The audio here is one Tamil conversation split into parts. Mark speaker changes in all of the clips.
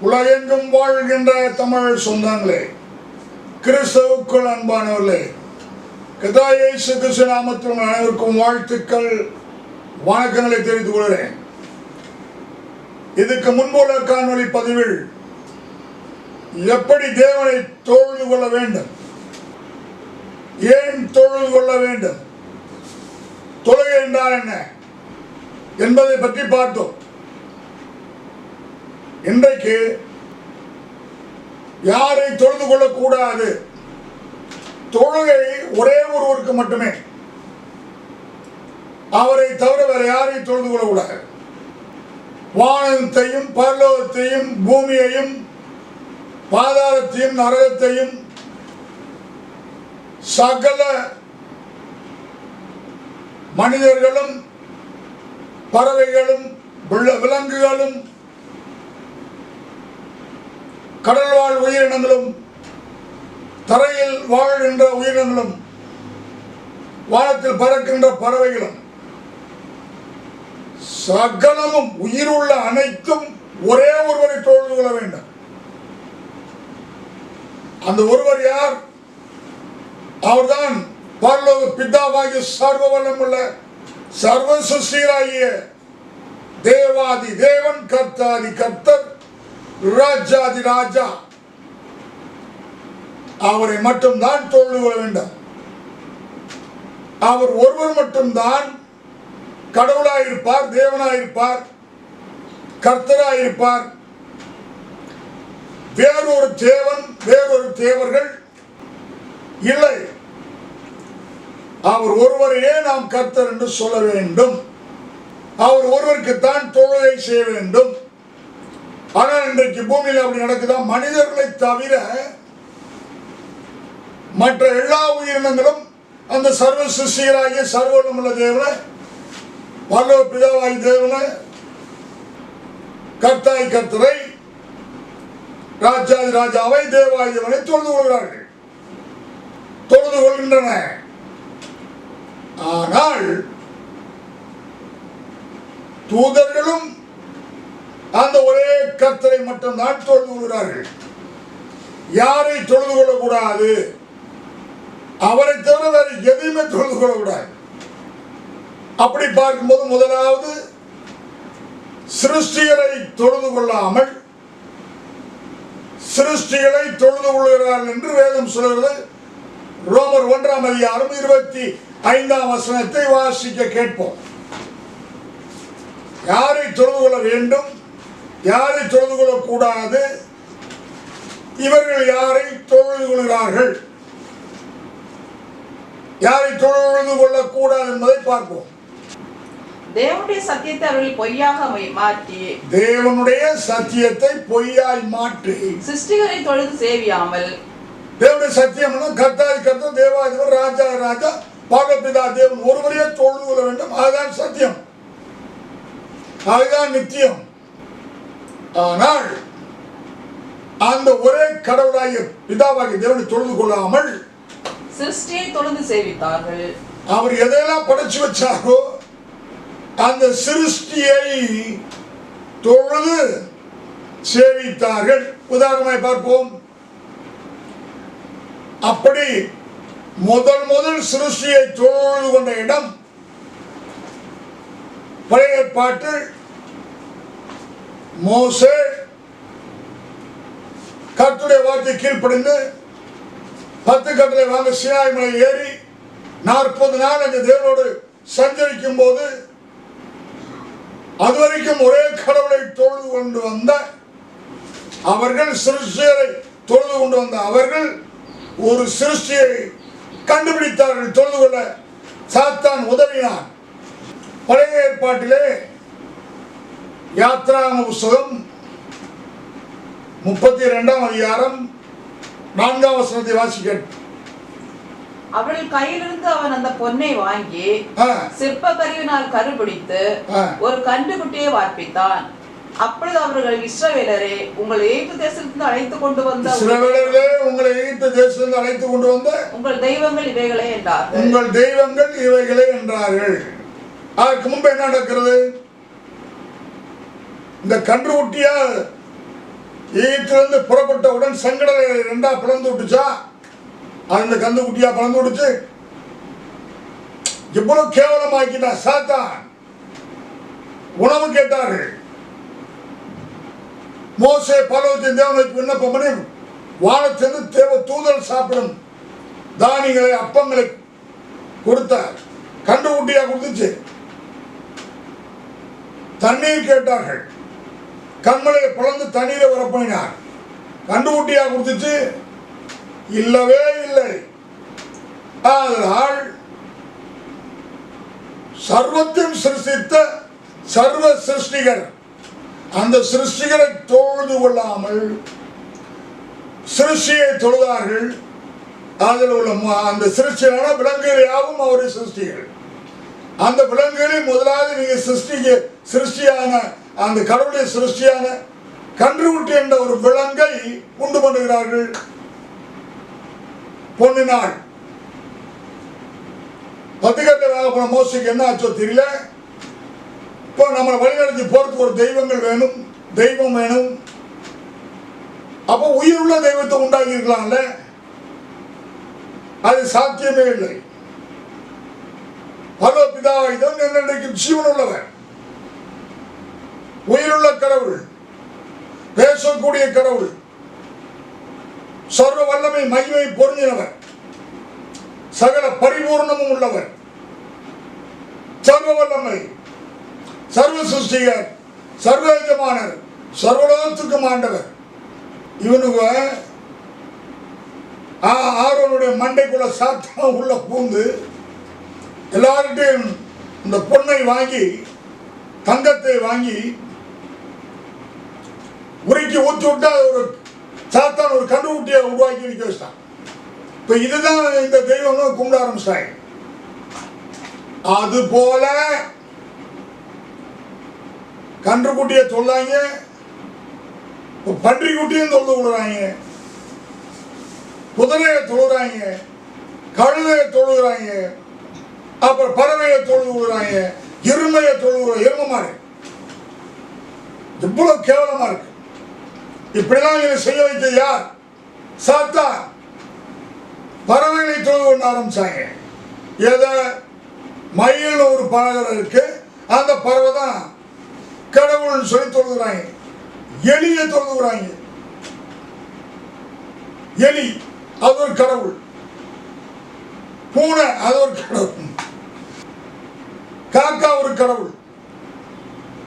Speaker 1: உலகெங்கும் வாழ்கின்ற தமிழ் சொந்தங்களே, கிறிஸ்துவுக்குள் அன்பானவர்களே, கர்த்தர் இயேசு கிறிஸ்து நாமத்தில் அனைவருக்கும் வாழ்த்துக்கள், வணக்கங்களை தெரிவித்துக் கொள்கிறேன். இதுக்கு முன்புள்ள காணொளி பதிவில் எப்படி தேவனை தொழுது கொள்ள வேண்டும், ஏன் தொழுது கொள்ள வேண்டும், தொழுகை என்றால் என்ன என்பதை பற்றி பார்த்தோம். இன்றைக்கு யாரை தொழுது கொள்ளக்கூடாது, தொழுகை ஒரே ஒருவருக்கு மட்டுமே, அவரை தவிர வேற யாரையும் தொழுது கொள்ளக்கூடாது. வானத்தையும் பரலோகத்தையும் பூமியையும் பாதாளத்தையும் நரகத்தையும் சகல மனிதர்களும் பறவைகளும் விலங்குகளும் கடல் வாழ் உயிரினங்களும் தரையில் வாழ்கின்ற உயிரினங்களும் வானத்தில் பறக்கின்ற பறவைகளும் சகலமும் உயிருள்ள அனைத்தும் ஒரே ஒருவரை தொழுது கொள்ள வேண்டும். அந்த ஒருவர் யார்? அவர்தான் பரலோக பிதாவாகிய சர்வ வல்லமுள்ள சர்வ சிருஷ்டிகராகிய தேவாதி தேவன், கர்த்தாதி கர்த்தர், ராஜாதி ராஜா. அவரை மட்டும்தான் தொழுது கொள்ள வேண்டும். அவர் ஒருவர் மட்டும்தான் கடவுளாயிருப்பார், தேவனாயிருப்பார், கர்த்தராயிருப்பார். வேறொரு தேவன், வேறொரு தேவர்கள் இல்லை. அவர் ஒருவரையே நாம் கர்த்தர் என்று சொல்ல வேண்டும். அவர் ஒருவருக்குத்தான் தொழுகை செய்ய வேண்டும். ஆனால் இன்றைக்கு பூமியில் அப்படி நடக்குதா? மனிதர்களை தவிர மற்ற எல்லா உயிரினங்களும் அந்த சர்வ சிருஷ்டிகராகிய சர்வவல்லமுள்ள தேவனை, பரலோக பிதாவாகிய தேவனை, கர்த்தாய் கர்த்தரை, ராஜாதி ராஜாவை, தேவாய் தேவனை தொழுது கொள்கிறார்கள், தொழுது கொள்கின்றன. ஆனால் தூதர்களும் அந்த ஒரே கர்த்தரை மட்டும்தான் தொழுது கொள்கிறார்கள். யாரை தொழுது கொள்ளக்கூடாது? அவரை தவிர வேறு எதையுமே தொழுது கொள்ளக்கூடாது. அப்படி பார்க்கும்போது முதலாவது சிருஷ்டிகளை தொழுது கொள்ளாமல் சிருஷ்டிகளை தொழுது கொள்கிறார்கள் என்று வேதம் சொல்கிறது. ரோமர் 1ஆம் அதிகாரம் 25ஆம் வசனத்தை வாசிக்க கேட்போம். யாரை தொழுது கொள்ள வேண்டும், யாரை தொழுது கொள்ளக்கூடாது, இவர்கள் யாரை தொழுது கொள்கிறார்கள், யாரை தொழுது கொள்ளக்கூடாது என்பதை பார்ப்போம்.
Speaker 2: தேவனுடைய சத்தியத்தை அவர்கள் பொய்யாக மாற்றி,
Speaker 1: தேவனுடைய சத்தியத்தை பொய்யாய் மாற்றி
Speaker 2: சிருஷ்டிகரை தொழுது சேவியாமல்,
Speaker 1: தேவனுடைய சத்தியம் கர்த்தாதி கர்த்தர், தேவாதிபர், ராஜா ராஜா, பரலோகபிதா தேவன் ஒருவரையே தொழுது கொள்ள வேண்டும். அதுதான் சத்தியம், அதுதான் நித்தியம். ஆனால் அந்த ஒரே கடவுளாகிய பிதாவாகிய தேவனை தொழுது கொள்ளாமல்
Speaker 2: சிருஷ்டியை தொழுது சேவித்தார்கள்.
Speaker 1: அவர் எதையெல்லாம் படைச்சு வச்சாரோ அந்த சிருஷ்டியை தொழுது சேவித்தார்கள். உதாரணமாய் பார்ப்போம். அப்படி முதல் சிருஷ்டியை தொழுது கொண்ட இடம் பழைய ஏற்பாட்டில் மோசே கர்த்தருடைய வார்த்தை கீழ்ப்படிந்து 10 கட்டளை வாங்க சீனாய் மலை ஏறி 40 நாள் அந்த தேவனோடு சஞ்சரிக்கும் போது அதுவரைக்கும் ஒரே கடவுளை தொழுது கொண்டு வந்த அவர்கள், சிருஷ்டியரை தொழுது கொண்டு வந்த அவர்கள் ஒரு சிருஷ்டியை கண்டுபிடித்தார்கள். தொழுது கொள்ள சாத்தான் உதவினான். பழைய ஏற்பாட்டிலே யாத்ராகம புஸ்தகம் 32ஆம் அதிகாரம் 4ஆம் வசனத்தை வாசிக்க.
Speaker 2: அவர்கள் கையிலிருந்து அவன் அந்த பொன்னை வாங்கி சிற்ப கருவினால் கருபிடித்து ஒரு கன்றுக்குட்டியை வார்ப்பித்தான். அப்பொழுது அவர்கள், இஸ்ரவேலரே, உங்களை எகிப்து தேசத்திலிருந்து அழைத்து கொண்டு வந்த உங்கள் தெய்வங்கள் இவைகளே என்றார்கள்.
Speaker 1: உங்கள் தெய்வங்கள் இவைகளே என்றார்கள். அதற்கு முன்பு என்ன நடக்கிறது? இந்த கன்றுக்குட்டியா ஈட்டிலிருந்து புறப்பட்டவுடன் செங்கடலை 2 பிளந்து விட்டுச்சா? அந்த கந்து குட்டியா பிளந்து விட்டுச்சு? இவ்வளவு கேவலமாக்கிட்டா சாத்தான். உணவு கேட்டார்கள். மோசே பர்வதத்தின் தேவனுக்கு விண்ணப்பம் பண்ணி வானத்திலிருந்து தேவ தூதல் சாப்பிடும் தானியங்களை அப்பங்களை கொடுத்தார். கண்டு குட்டியா கொடுத்துச்சு. தண்ணீர் கேட்டார்கள். கண்மலையை பிளந்து தண்ணீரை வரப்போனார். கண்டு குட்டியா கொடுத்துச்சு? இல்லவே இல்லை. அதனால் சர்வத்தையும் சிருஷ்டித்த சர்வ சிருஷ்டிகர் அந்த சிருஷ்டிகரை தொழுது கொள்ளாமல் சிருஷ்டியை தொழுதார்கள். அதில் உள்ள அந்த சிருஷ்டியான விலங்குகள் யாவும் அவருடைய சிருஷ்டிகள். அந்த விலங்குகளில் முதலாவது நீங்க சிருஷ்டியான அந்த கடவுளுடைய சிருஷ்டியான கன்றுக்குட்டி என்ற ஒரு விலங்கை உண்டு பண்ணுகிறார்கள். பொன்னினாள் 10 கட்டை வாங்க போன மோசைக்கு என்ன ஆச்சோ தெரியல. இப்போ நம்மளை வழிநடத்தி போறதுக்கு ஒரு தெய்வங்கள் வேணும், தெய்வம் வேணும். அப்போ உயிருள்ள தெய்வத்தை உண்டாக்கி இருக்கலாம்ல. அது சாத்தியமே இல்லை. பரலோக பிதாவாகிதான் என்னென்றைக்கும் ஜீவன் உள்ளவர், உயிருள்ள கடவுள், பேசக்கூடிய கடவுள், சர்வ வல்லமை மகிமை பொருந்தினவர், சகல பரிபூர்ணமும் உள்ளவர், சர்வ வல்லமை, சர்வ சிருஷ்டிகர், சர்வ எஜமானர், சர்வலோகத்துக்கும் ஆண்டவர். இவனுக்கு ஆரோனுடைய மண்டைக்குள்ள சாத்தம் உள்ள பூந்து எல்லார்கிட்டையும் இந்த பொன்னை வாங்கி தங்கத்தை வாங்கி உருக்கி ஊற்றி விட்டா ஒரு சாத்தான் ஒரு கண்டுகுட்டியை உருவாக்கி வைக்க வச்சிட்டான். இப்ப இதுதான் இந்த தெய்வம் கும்பிட ஆரம்பிச்சிட்டாங்க. அது போல கன்றுக்குட்டியை தொல்லாங்க, பன்றி குட்டியும் தொழுது விடுறாங்க, குதிரையை தொழுறாங்க, கழுதையை தொழுகிறாங்க, அப்புறம் பறவையை தொழுது விடுறாங்க, எருமையை தொழுகிற எருமை மாடு. இவ்வளவு கேவலமா இருக்கு. இப்படிலாம் இதை செய்ய வைக்க யார்? சாத்தான். பறவைகளை தொழுது கொண்டு ஆரம்பிச்சாங்க. ஏதோ மயில் ஒரு பறவை இருக்கு, அந்த பறவை தான் கடவுள்னு சொல்லி தொழுகிறாங்க. எலியை தொழுகிறாங்க. எலி அது ஒரு கடவுள், பூனை அது ஒரு கடவுள், காக்கா ஒரு கடவுள்,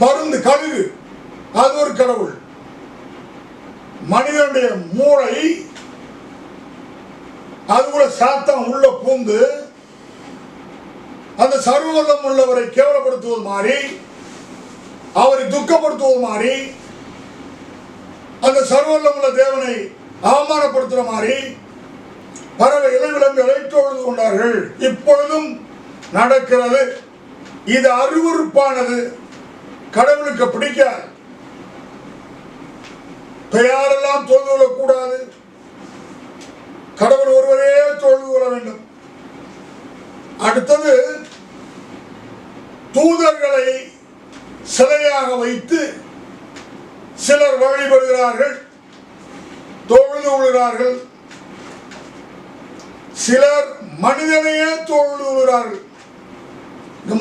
Speaker 1: பருந்து கழுகு அது ஒரு கடவுள். மனிதனுடைய மூளை அது கூட சாத்தம் உள்ள பூந்து அந்த சர்வவல்லம் உள்ளவரை கேவலப்படுத்துவது மாதிரி, அவரை துக்கப்படுத்துவது மாதிரி, அந்த சர்வவல்லம் உள்ள தேவனை அவமானப்படுத்துற மாதிரி பறவை இலைவிலங்குகளை தொழுது கொண்டார்கள். இப்பொழுதும் நடக்கிறது. இது அருவருப்பானது, கடவுளுக்கு பிடிக்காது. யாரெல்லாம் தொழுது கொள்ளக்கூடாது? கடவுள் ஒருவரே தொழுது கொள்ள வேண்டும். அடுத்தது தூதர்களை சிலையாக வைத்து சிலர் வழிபடுகிறார்கள், தொழுது கொள்கிறார்கள். சிலர் மனிதனையே தொழுது கொள்கிறார்கள்.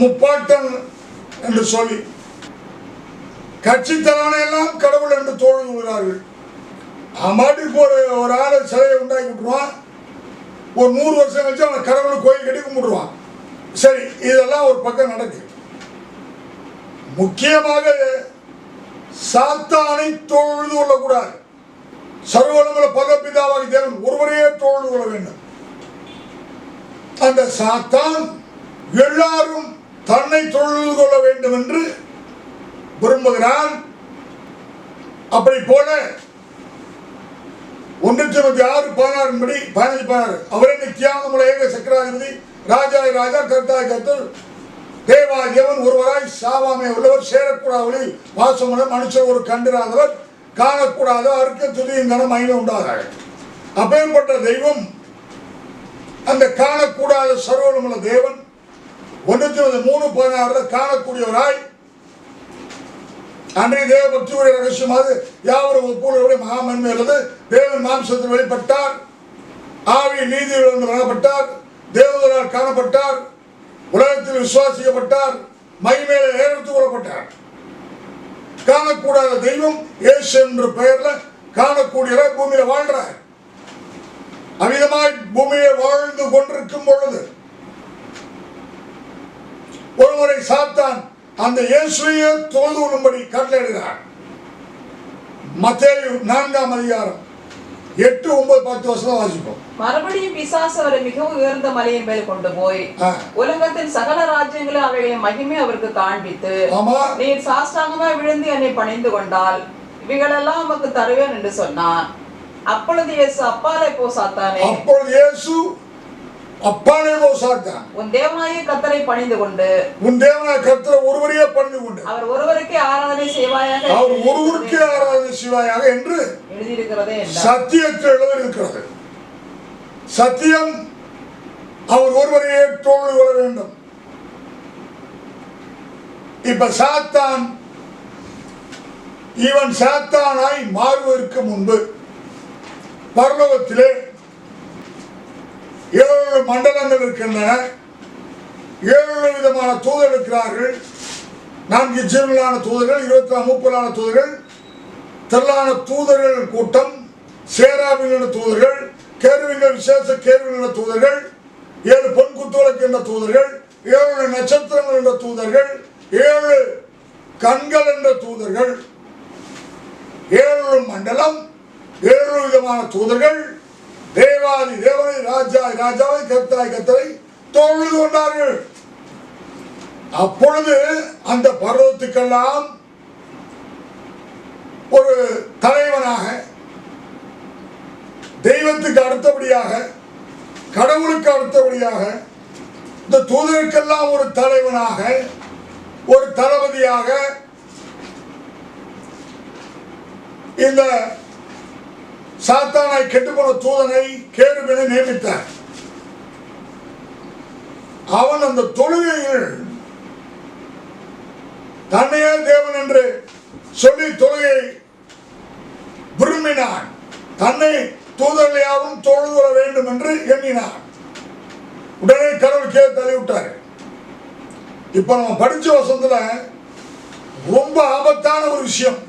Speaker 1: முப்பாட்டன் என்று சொல்லி கட்சித்தலான எல்லாம் கடவுள் என்று தொழுது கொள்கிறார்கள். மாட்டுக்கு ஒரு ஆளை சிலையை உண்டாக்கி விட்டுருவான். ஒரு 100 வருஷம் கழிச்சு அவன் கடவுளை கோயில் கட்டி கும்பிடுவான். சரி, இதெல்லாம் ஒரு பக்கம் நடக்குது. முக்கியமாக சாத்தானை தொழுது கொள்ளக்கூடாது. சர்வவல்லமையுள்ள பரமபிதாவாகிய தேவன் ஒருவரையே தொழுது கொள்ள வேண்டும். அந்த சாத்தான் எல்லாரும் தன்னை தொழுது கொள்ள வேண்டும் என்று விரும்புகிறான். அப்படி போல 1 Timothy 6:16 படி 15:16 அவரே நித்தியானமுள்ள ஏக சக்கராதிபதி, ராஜாய் ராஜா, கர்த்தாய் கர்த்தர், தேவாய் தேவன், ஒருவராய் சாவாமை உள்ளவர், சேரக்கூடாதவளில் வாசமுள்ள மனுஷர், ஒரு கண்டிராதவர், காணக்கூடாத அறுக்க துதியும் கன மகிமை உண்டாக. அப்பேற்பட்ட தெய்வம் அந்த காணக்கூடாத சர்வவல்லமையுள்ள தேவன் 1 Timothy 3:16 காணக்கூடியவராய் அன்றைய தேவ பக்தியுடைய ரகசியமாக யாவரும் ஒப்புடைய மகாமன்மை அல்லது தேவன் மாம்சத்தில் வெளிப்பட்டார், ஆவி நீதியில் வழங்கப்பட்டார், தேவதரால் காணப்பட்டார், உலகத்தில் விசுவாசிக்கப்பட்டார், மகிமையில ஏறெடுத்துக் கொள்ளப்பட்டார். காணக்கூடாத தெய்வம் இயேசு என்ற பெயர்ல காணக்கூடிய பூமியில வாழ்றார். அமிதமாய் பூமியை வாழ்ந்து கொண்டிருக்கும் பொழுது ஒருமுறை சாத்தான் அந்த இயேசுவையே தொழுது கொள்ளும்படி கட்டளையிடுகிறார். மத்தேயு 4ஆம் அதிகாரம் 8, 9, 10 வசனம் வாசிப்போம்.
Speaker 2: மறுபடியும் பிசாசு அவரை மிகவும் உயர்ந்த மலையின் மேல் கொண்டு போய் உலகத்தின் சகல ராஜ்யங்களும் அவைகளின் மகிமை அவருக்கு காண்பித்து, நீர் சாஷ்டாங்கமாய் விழுந்து என்னை பணிந்து கொண்டால் இவைகளெல்லாம் உமக்கு தருவேன் என்று சொன்னான். அப்பொழுது இயேசு அப்பாலே போ சாத்தானே, உன் தேவனாகிய கர்த்தரை பணிந்து கொண்டு,
Speaker 1: உன் தேவனாகிய கர்த்தரை ஒருவரையே பணிந்து கொண்டு,
Speaker 2: அவர் ஒருவருக்கே ஆராதனை செய்வாயாக,
Speaker 1: அவர் ஒருவருக்கே ஆராதனை செய்வாயாக என்று
Speaker 2: எழுதியிருக்கிறதே.
Speaker 1: சத்தியத்தில் எழுதியிருக்கிறது. சத்தியம் அவர் ஒருவரையே தோழி கொள்ள வேண்டும். இப்ப சாத்தான் இவன் சாத்தானாய் மாறுவதற்கு முன்பு பரலோகத்திலே 7 மண்டலங்கள் இருக்கின்றன. 7 விதமான தூதர் இருக்கிறார்கள். 4 ஜீவனான தூதர்கள், 24 மூப்பரான தூதர்கள், திரளான தூதர்கள் கூட்டம், சேராபின் தூதர்கள், கேருவின் விசேஷ கேருவின் தூதர்கள், 7 பொன் குத்துவிளக்கு என்ற தூதர்கள், 7 நட்சத்திரங்கள் என்ற தூதர்கள், 7 கண்கள் என்ற தூதர்கள், 7 மண்டலம், 7 விதமான தூதர்கள் தேவாதி தேவனை, ராஜாய் ராஜாவை, கர்த்தாய் கர்த்தரை தொழுது கொண்டார்கள். அப்பொழுது அந்த பர்வத்துக்கெல்லாம் ஒரு தலைவனாக, தெய்வத்துக்கு அடுத்தபடியாக, கடவுளுக்கு அடுத்தபடியாக, இந்த தூதருக்கெல்லாம் ஒரு தலைவனாக, ஒரு தளபதியாக இந்த சாத்தானாய் கெட்டுப்போன தூதனை கேருவினை நியமித்தார். அவன் அந்த தொழுகையில் தன்னையே தேவன் என்று சொல்லி தொழுகை விரும்பினான். தன்னை தூதர்களையாவும் தொழுது கொள்ள வேண்டும் என்று எண்ணினான். உடனே கடவுள் கீழே தள்ளிவிட்டார். இப்ப நம்ம படிச்ச வசனத்துல ரொம்ப ஆபத்தான ஒரு விஷயம்.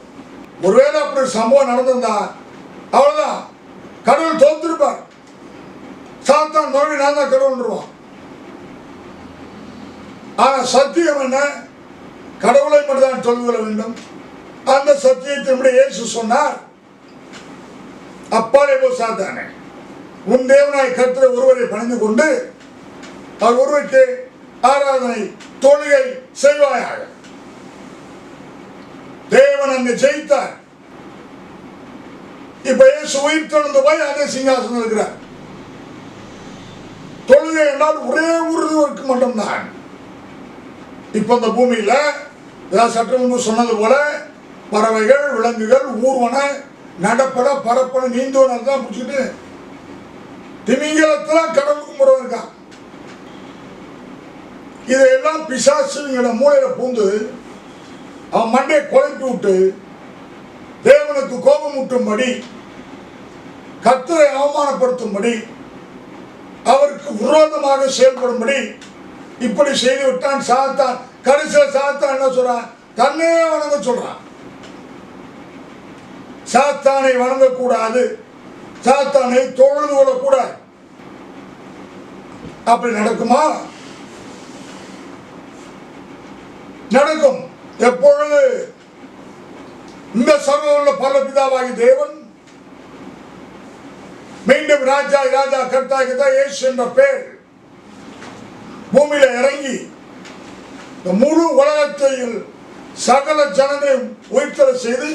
Speaker 1: ஒருவேளை அப்படி சம்பவம் நடந்திருந்தா அவ்வளவுதான், கடவுள் தோத்திருப்பார். சாத்தான் மறுபடியும் நான் தான் கடவுள்வான். ஆனா சத்தியம் என்ன? கடவுளை மட்டும்தான் தொழுது கொள்ள வேண்டும். அந்த சத்தியத்தின்படி இயேசு சொன்னார், அப்பாலே போ சாத்தானே, உன் தேவனாய் கர்த்தரை ஒருவரை பணிந்து கொண்டு அவர் ஒருவருக்கு ஆராதனை தொழுகை செய்வாயாக. தேவன் அங்கு ஜெயித்தார். இப்ப இயேசு உயிர் தெழுந்து போய் அதே சிங்காசனம் இருக்கிறார். தொழுகை என்றால் ஒரே ஒருவருக்கு மட்டும்தான். இப்ப இந்த பூமியில சற்று முன்பு சொன்னது போல பறவைகள், விலங்குகள், ஊர்வன, நடப்பட, பரப்பட, நீந்துவன தான் பிடிச்சிட்டு திமிங்கலத்துல கடவுளுக்கு முறை இருக்கான். இதையெல்லாம் பிசாசுங்கிற மூளையில பூந்து அவன் மண்டையை குழப்பி விட்டு தேவனுக்கு கோபம் ஊட்டும்படி, கர்த்தரை அவமானப்படுத்தும்படி, அவருக்கு விரோதமாக செயல்படும்படி இப்படி செய்து விட்டான் சாத்தான். கடைசியில் சாத்தான் என்ன சொல்றான்? தன்னை வணங்க சொல்றான். சாத்தானை வணங்கக்கூடாது, சாத்தானை தொழுது கொள்ளக்கூடாது. அப்படி நடக்குமா? நடக்கும். எப்பொழுது இந்த சர்வமுள்ள பரலபிதாவாகிய தேவன் மீண்டும் ராஜா ராஜா கர்த்தா கர்த்தா இயேசு என்ற பெயர் பூமியில இறங்கி இந்த முழு உலகத்தையும் சகல ஜனங்களையும் உயிர்த்தெழ செய்து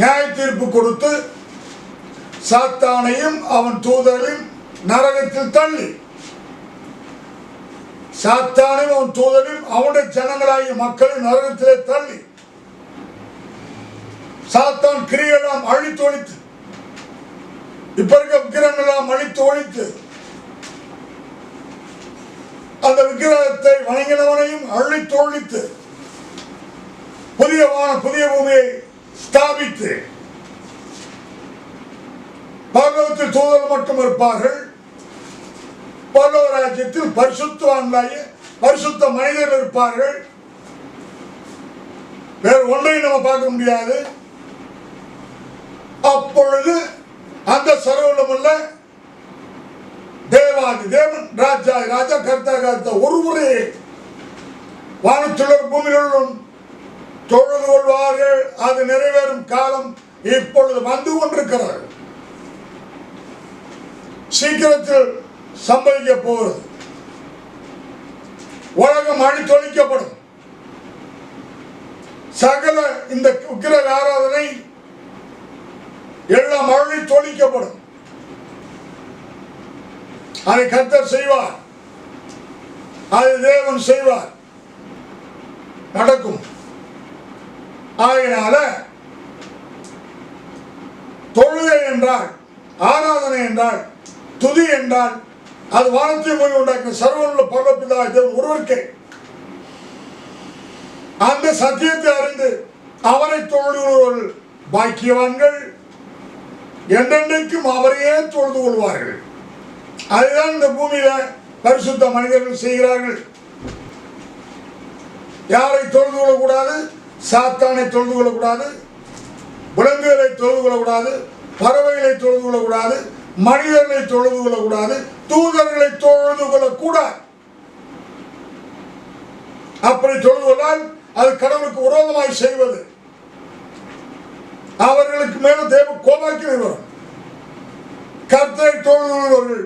Speaker 1: நியாய தீர்ப்பு கொடுத்து சாத்தானையும் அவன் தூதரையும் நரகத்தில் தள்ளி, சாத்தானையும் அவன் தூதரையும் அவனுடைய ஜனங்களாகிய மக்களை நரகத்திலே தள்ளி, சாத்தான் கிரியெல்லாம் அழித்து ஒழித்து, இப்ப இருக்க விக்கிரகெல்லாம் அழித்து ஒழித்து, அந்த விக்கிரகத்தை வணங்கினவனையும் அழித்து ஒழித்து, புதிய பூமியை ஸ்தாபித்து தூதர்கள் மட்டும் இருப்பார்கள். பரலோக ராஜ்யத்தில் பரிசுத்தவான்களாகிய பரிசுத்த மனிதர்கள் இருப்பார்கள். வேறு ஒன்றையும் நம்ம பார்க்க முடியாது. அப்பொழுது அந்த சர்வலமுள்ள தேவாதி தேவன் ராஜா ராஜா கர்த்தா கர்த்தா ஒருவரே வானத்துள்ள பூமியிலும் தொழுது கொள்வார்கள். அது நிறைவேறும் காலம் இப்பொழுது வந்து கொண்டிருக்கிறது. சீக்கிரத்தில் சம்பவிக்க போகிறது. உலகம் அழித்தொழிக்கப்படும். சகல இந்த விக்கிரக ஆராதனை எல்லாம் அழித்தொழிக்கப்படும். அதை கர்த்தர் செய்வார். அதை தேவன் செய்வார். நடக்கும். ஆகையினால தொழுகை என்றால், ஆராதனை என்றால், துதி என்றால் அது வானத்தை போய் உண்டாக்கின சர்வனுள்ள பரலோக தேவன் ஒருவருக்கே. அந்த சத்தியத்தை அறிந்து அவரை தொழுகிறவர்கள் பாக்கியவான்கள், என்றென்றைக்கும் அவரையே தொழுது கொள்வார்கள். அதுதான் இந்த பூமியில பரிசுத்த மனிதர்கள் செய்கிறார்கள். யாரை தொழுது கொள்ளக்கூடாது? சாத்தானை தொழுது கொள்ளக்கூடாது, விலங்குகளை தொழுது கொள்ளக்கூடாது, பறவைகளை தொழுது கொள்ளக்கூடாது, மனிதர்களை தொழுது கொள்ளக்கூடாது, தூதர்களை தொழுது கொள்ளக்கூடாது. அப்படி தொழுது கொண்டால் அது கடவுளுக்கு விரோதமாய் செய்வது. அவர்களுக்கு மேல தேவ கோபாக்கினை வரும். கர்த்தரை தொழுது கொள்வர்கள்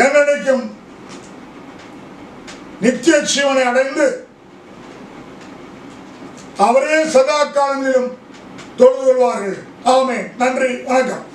Speaker 1: என்னைக்கும் நித்திய ஜீவனை அடைந்து அவரே சதா காலங்களிலும் தொழுது கொள்வார்கள். ஆமென். நன்றி, வணக்கம்.